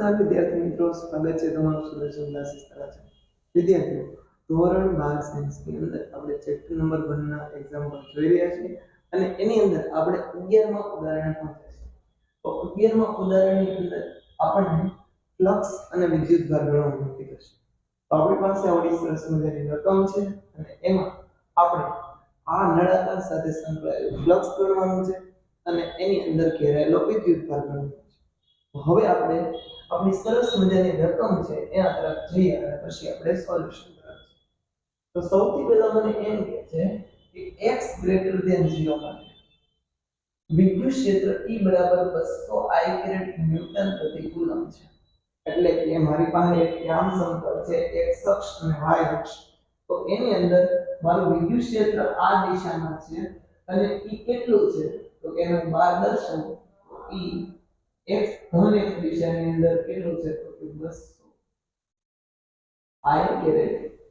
નમસ્કાર વિદ્યાર્થી મિત્રો, સ્વાગત છે તમારું સુદર્શન ક્લાસીસ તરફ. વિદ્યાર્થીઓ, ધોરણ 12 સાયન્સની અંદર આપણે ચેપ્ટર નંબર 1 ના એક્ઝામ્પલ જોઈ રહ્યા છીએ અને એની અંદર આપણે 11માં ઉદાહરણ પહોંચ્યા છે. તો 11માં ઉદાહરણની અંદર આપણને ફ્લક્સ અને વિદ્યુતભાર ગણવાનું નક્કી થશે. તો આપણી પાસે આવડી સરસ મજાની રકમ છે અને એમાં આપણે આ નળાકાર સાથે સંકળાયેલું ફ્લક્સ ગણવાનું છે અને એની અંદર ઘેરાયેલો વિદ્યુતભાર ગણવાનો છે. હવે આપણે આપણી સરસ મજાની રકમ છે એના તરફ જઈએ અને પછી આપણે સોલ્યુશન કરવાનું છે. તો સૌથી પહેલા મને એમ કહે છે કે x > 0 માટે વિદ્યુત ક્ષેત્ર E બરાબર 200 I ન્યૂટન પ્રતિ કુલમ્બ છે. એટલે કે મારી પાસે એક યામ સમતલ છે, x અક્ષ અને y અક્ષ. તો એની અંદર મારું વિદ્યુત ક્ષેત્ર આ દિશામાં છે અને E કેટલું છે તો કે એનું બાર દર્શાવું. E x ધન x દિશાની અંદર કેટલું છે તો કે 200 I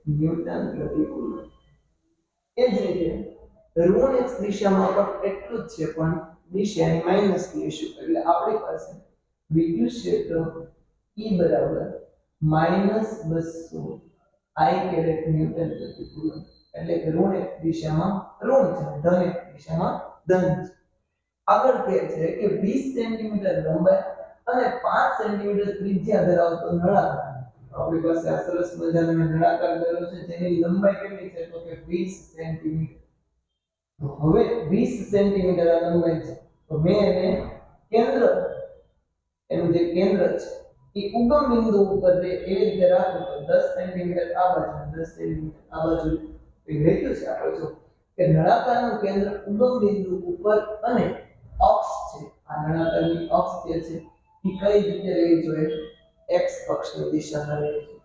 ન્યૂટન પ્રતિ કુલમ્બ. એ જ રીતે ઋણ x દિશામાં પણ એટલું જ છે, પણ દિશાની માઈનસ લઈશું એટલે આપણી પાસે વિદ્યુત ક્ષેત્ર E બરાબર -200 I ન્યૂટન પ્રતિ કુલમ્બ. એટલે કે ઋણ x દિશામાં ઋણ છે, ધન x દિશામાં ધન છે. આગળ કહે છે કે 20 સેન્ટીમીટર લંબાઈ અને 5 સેન્ટીમીટર ત્રિજ્યા ધરાવતો નળાકાર. આપણી પાસે આ સરસ મજાનો નળાકાર દોર્યો છે જેની લંબાઈ કેટલી છે તો કે 20 સેન્ટીમીટર. તો હવે 20 સેન્ટીમીટર આ લંબાઈ છે. તો મેં એને કેન્દ્ર, એનું જે કેન્દ્ર છે એ ઉગમ બિંદુ ઉપર એવી રીતે રાખું તો 10 સેન્ટીમીટર આ બાજુ, 10 સેન્ટીમીટર આ બાજુ એ લખ્યું છે. આપણે જો કે નળાકારનું કેન્દ્ર ઉગમ બિંદુ ઉપર અને અક્ષ છે, આ નળાકારની અક્ષ જે છે એ કઈ રીતે રહેવી જોઈએ, x અક્ષની દિશામાં રહેવી જોઈએ,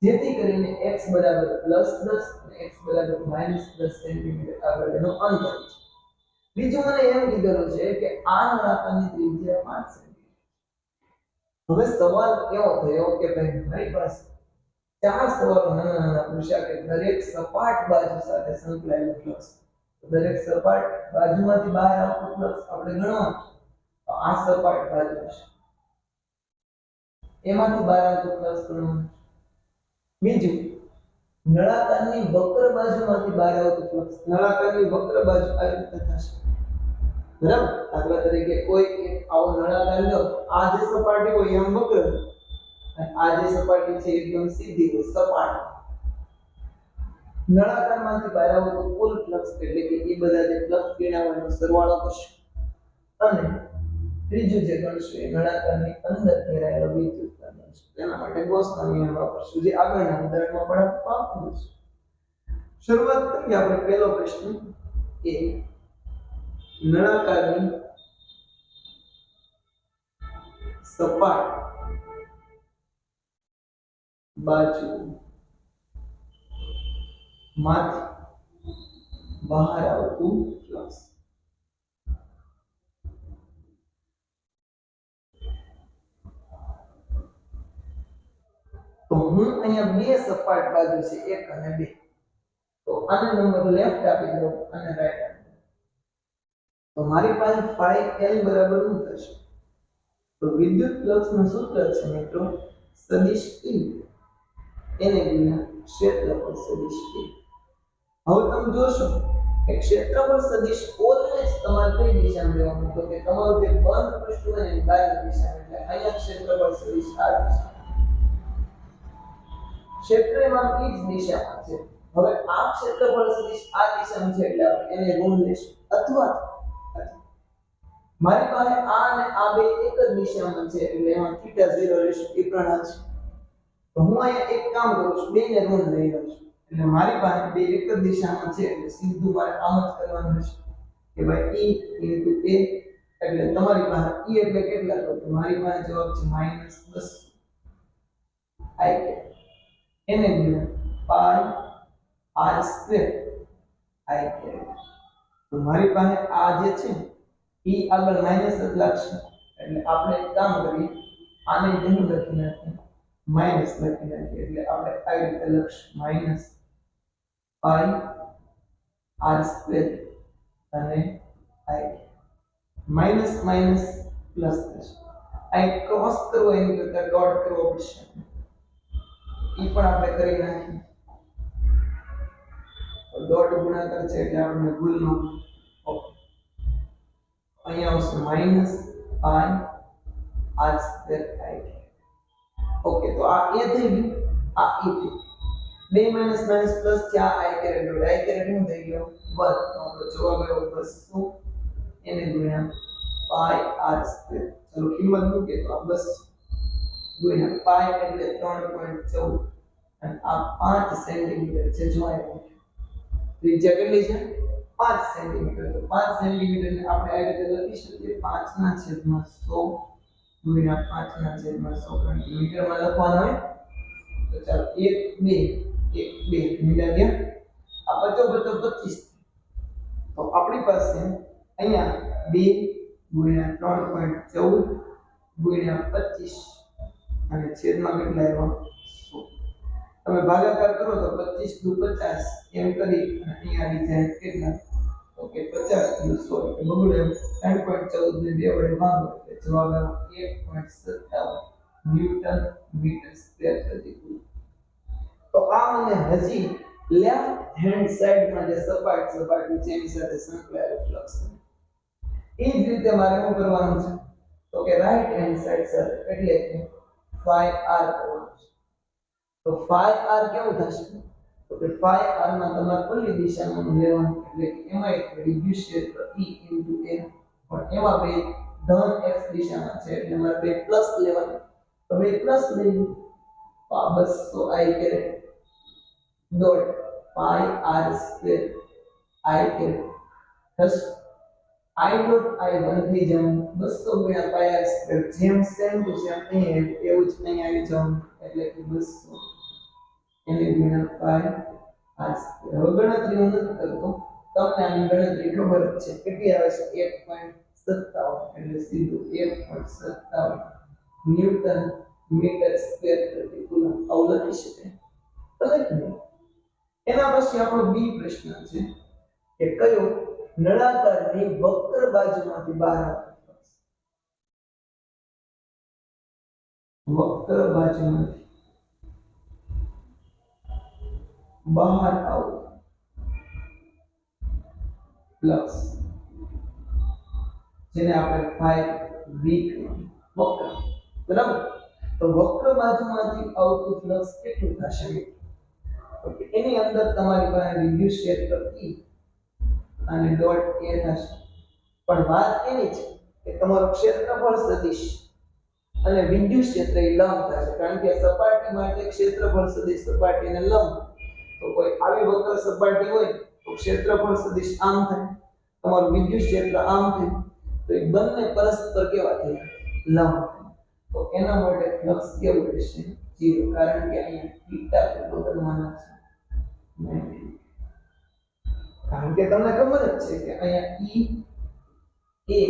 જેથી કરીને x બરાબર +10 અને x બરાબર -10 સેન્ટીમીટર આગળ એનો અંતર છે. બીજું મને એમ કીધેલું છે કે આ નળાકારની ત્રિજ્યા 5 સેન્ટીમીટર. હવે સવાલ એવો થયો કે ભાઈ મારી પાસે ચાર સવાલો નાના પૂછ્યા કે દરેક સપાટ બાજુ સાથે સંકળાયેલું ફ્લક્સ. દરેક સપાટ બાજુમાંથી બહાર આવતું ફ્લક્સ આપણે ગણવાનું. તો આ સપાટ બાજુ છે, એમાંથી બહાર આવતું ફ્લક્સ ગણવાનું. બીજું, નળાકારની વક્ર બાજુમાંથી બહાર આવતું ફ્લક્સ. નળાકારની વક્ર બાજુ આ રીતે થશે, બરાબર. દાખલા તરીકે કોઈ એક આવો નળાકાર લો, આ જે સપાટી હોય એમ વક્ર અને આ જે સપાટી છે એકદમ સીધી હોય, સપાટ. નળાકારમાંથી બહાર આવતું કુલ ફ્લક્સ એટલે કે એ બધા જે ફ્લક્સ કિરણોનો સરવાળો કરશે. અને ત્રીજું જે ગણશું એ નળાકારની અંદર ઘેરાયેલો વિદ્યુતભાર ગણશું. તેના માટે ગૌસનો નિયમ વાપરશું, જે આગળના ઉદાહરણમાં પણ વાપર્યું છે. શરૂઆત કરીએ આપણે પહેલો પ્રશ્ન એ નળાકારની સપાટ બાજુ માંથી બહાર આવતું ફ્લક્સ. તો હું અહીંયા બે સપાટ બાજુ છે, 1 અને 2. તો આને નંબર લેફ્ટ આપી દો અને રાઈટ આપી દો. તો મારી પાસે phi L બરાબર શું થશે તો વિદ્યુત ફ્લક્સનું સૂત્ર છે મિત્રો સદિશ E એને ગુણ્યા ક્ષેત્રફળ સદિશ E. હવે તમે જોશો કે ક્ષેત્રફળ સદિશ ઓલવેઝ તમારે કઈ દિશામાં લેવાનું તો કે તમારું જે બંધ પૃષ્ઠ હોય એની બાહ્ય દિશામાં. એટલે અહીંયા ક્ષેત્રફળ સદિશ આ દિશા, ક્ષેત્રમાં એ જ દિશામાં છે. હવે આ ક્ષેત્રફળ સદિશ આ દિશામાં છે એટલે આપણે એને ઋણ લેશું. અથવા મારી પાસે આ અને આ બે એક જ દિશામાં છે એટલે એમાં θ0 લેશું, એ પ્રમાણે છે. તો હું અહીંયા એક કામ કરું છું, બેને ઋણ લઈ લઉં છું. એટલે મારી પાસે બે એક જ દિશામાં છે એટલે સીધું મારે આમ જ કરવાનું રહેશે કે ભાઈ E * A. એટલે તમારી પાસે E એટલે કેટલા તો મારી પાસે જવાબ છે -10 I એને ગુણ્યા πr² I. તો મારી પાસે આ જે છે E આગળ માઈનસ જ લાગશે એટલે આપણે એક કામ કરીએ, આને જેમ લખી નાખીએ માઈનસ લખી નાખીએ એટલે આપણે આ રીતે લખશું -πr² અને I. માઈનસ માઈનસ પ્લસ થશે અહીં ક્રોસ કરવો એની કરતા ડોટ કરવો પડશે એ પણ આપણે કરી નાખીએ ડોટ ગુણાકાર છે એટલે આપણે ભૂલ ન ઓકે અહીંયા આવશે minus pi r square i okay તો આ એ થઈ ગયું આ એ થઈ બે માઈનસ માઈનસ પ્લસ ત્યાં આઈ કેરેટ ડોટ આઈ કેરેટ શું થઈ ગયો 1 તો આપણો જવાબ આવ્યો 200 એને ગુણ્યા પાઈ આર સ્ક્વેર ચલો કિંમત મૂકીએ તો આ 200 ગુણ્યા પાઈ એટલે 3.14 અને આ 5 સેન્ટીમીટર છે જો આવ્યો ત્રિજ્યા કેટલી છે 5 સેન્ટીમીટર તો 5 સેન્ટીમીટર ને આપણે આ રીતે લખી શકીએ 5 ના છેદમાં 100 ગુણ્યા 5 ના છેદમાં 100 મીટરમાં લખવાનું હોય તો ચાલો 1 2 મીટર ગયા આ 55 25 તો આપણી પાસે અહીંયા 2 ગુણ્યા 3.14 ગુણ્યા 25 અને છેદમાં કેટલા આવ્યા 100 તમે ભાગાકાર કરો તો 25 દુ 50 એમ કરી અને અહીંયા આવી જાય કેટલા તો કે 50 દુ 100 એટલે બગડે 3.14 ને 2 વડે ભાગો એટલે જવાબ આવ્યો 1.57 ન્યૂટન મીટર સ્ક્વેર પ્રતિ તો આ મને હજી લેફ્ટ હેન્ડ સાઈડમાં જે સપાટી છે એની સાથે સંકળાયેલું ફ્લક્સ એ જ રીતે મારે શું કરવાનું છે તો કે રાઈટ હેન્ડ સાઈડ સાથે એટલે કે phi r કરવાનું છે તો phi r કેવું થશે તો કે phi r માં તમારે ખુલ્લી દિશામાં લેવાનું એટલે કે એમાં એક વિદ્યુત ક્ષેત્ર E * a પણ એમાં બે ધન x દિશામાં છે એટલે મારે બે પ્લસ લેવાનું તો બે પ્લસ લઈ તો આ 200 i caret dot pi r square i caret થશે i ડોટ i 1 થઈ જવાનું 200 ગુણ્યા પાઈ આર સ્ક્વેર જેમ સેમ ટુ સેમ અહીં એવું જ અહીં આવી જવાનું એટલે કે 200 એને ગુણ્યા પાઈ આર સ્ક્વેર હવે ગણતરી હું નથી કરતો તમને આની ગણતરી ખબર જ છે કેટલી આવે છે 1.57 એટલે સીધું 1.57 ન્યૂટન મીટર સ્ક્વેર પ્રતિ કુલમ આવું લખી શકાય તો લખી એના પછી આપણો બી પ્રશ્ન છે કે કયો નળાકારની વક્ર બાજુમાંથી બહાર આવતો વક્ર બાજુમાંથી બહાર આવતો ફ્લક્સ જેને આપણે ફાઈ વી વક્ર બરાબર તો વક્ર બાજુમાંથી આવતું ફ્લક્સ કેટલું થશે ઓકે એની અંદર તમારી પાસે વિદ્યુત ક્ષેત્ર E અને ડોટ a થશે પણ વાત એની છે કે તમારું ક્ષેત્રફળ સદિશ અને વિદ્યુત ક્ષેત્ર એ લંબ થશે કારણ કે સપાટી માટે ક્ષેત્રફળ સદિશ સપાટીને લંબ તો કોઈ આવી વક્ર સપાટી હોય તો ક્ષેત્રફળ સદિશ આમ થાય તમારું વિદ્યુત ક્ષેત્ર આમ થાય તો એ બંને પરસ્પર કેવા થાય લંબ તો એના માટે ફ્લક્સ કેવું રહેશે 0 કારણ કે અહીંયા થીટા કેટલો બનવાનો છે કારણ કે તમને ખબર જ છે કે અહીંયા E a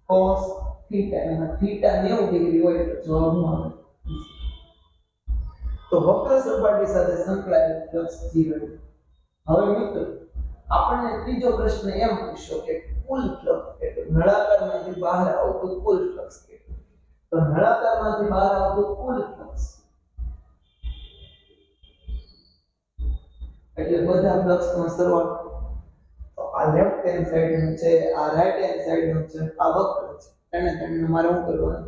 cos થીટા એમાં થીટા 90 ડિગ્રી હોય તો જવાબમાં આવે તો વક્ર સપાટી સાથે સંકળાયેલ ફ્લક્સ 0 હવે મિત્રો આપણને ત્રીજો પ્રશ્ન એમ પૂછ્યો કે કુલ ફ્લક્સ એટલે નળાકારમાંથી બહાર આવતું કુલ ફ્લક્સ કેટલું તો નળાકારમાંથી બહાર આવતું કુલ ફ્લક્સ એટલે બધા ફ્લક્સનો સરવાળો તો આ લેફ્ટ હેન્ડ સાઈડ નું છે આ રાઈટ હેન્ડ સાઈડ નું છે આ વક્ર છે તેને મારે શું કરવાનું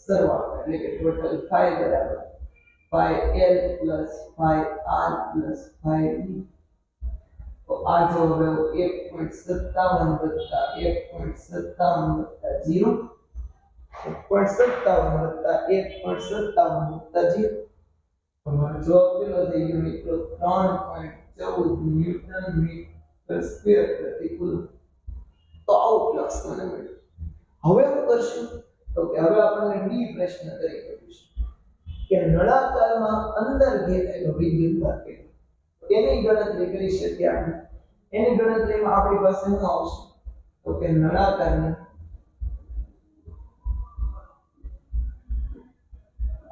સરવાળો એટલે કે ટોટલ phi બરાબર phi l plus phi r plus phi v તો આ જો હવે 1.57 વત્તા 1.57 વત્તા 0 1.57 વત્તા 1.57 વત્તા 0 તમારો જવાબ કેટલો થઈ ગયો મિત્રો 3.14 ન્યૂટન મીટર સ્ક્વેર પ્રતિ કુલમ તો આવું ફ્લક્સ મને મળ્યું હવે શું કરશું તો કે હવે આપણને બી પ્રશ્ન કરી કરીશું કે નળાકારમાં અંદર ઘેરાયેલો વિદ્યુતભાર કેટલો એની ગણતરી કરી શકીએ આપણે એની ગણતરીમાં આપણી પાસે શું આવશે તો કે નળાકારની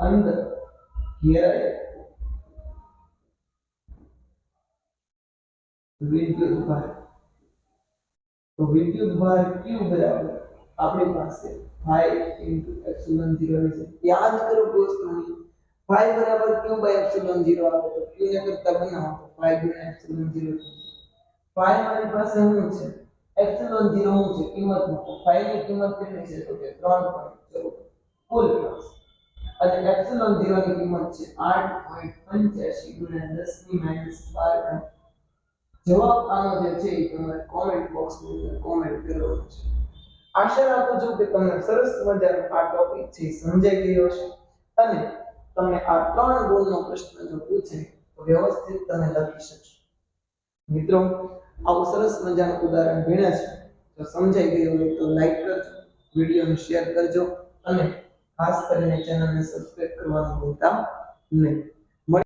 અંદર ઘેરાયેલો વિદ્યુતભાર તો વિદ્યુતભાર Q બરાબર આપણી પાસે 5 * એપ્સિલોન 0 છે યાદ કરો દોસ્તો 5 બરાબર q / એપ્સિલોન 0 આવે તો q ને કરતા બનાવો તો 5 * એપ્સિલોન 0 5 મારી પાસે શું છે એપ્સિલોન 0 શું છે કિંમત મૂકો 5 ની કિંમત કેટલી છે તો કે 3.14 કુલ ક્લાસ અને એપ્સિલોન 0 ની કિંમત છે 8.85 * 10⁻12 જવાબ આનો જે છે એ તમારે કોમેન્ટ બોક્સની અંદર કોમેન્ટ કરવાનો છે આશા રાખું છું કે તમને સરસ મજાનો આ ટોપિક છે સમજાઈ ગયો હશે અને તમને આ 3 ગુણનો પ્રશ્ન જો પૂછે તો વ્યવસ્થિત તમે લખી શકશો મિત્રો આવું સરસ મજાનું ઉદાહરણ ભણ્યા છે તો સમજાઈ ગયું હોય તો લાઈક કરજો વિડીયોને શેર કરજો અને ખાસ કરીને ચેનલને સબસ્ક્રાઇબ કરવાનું ભૂલતા નહીં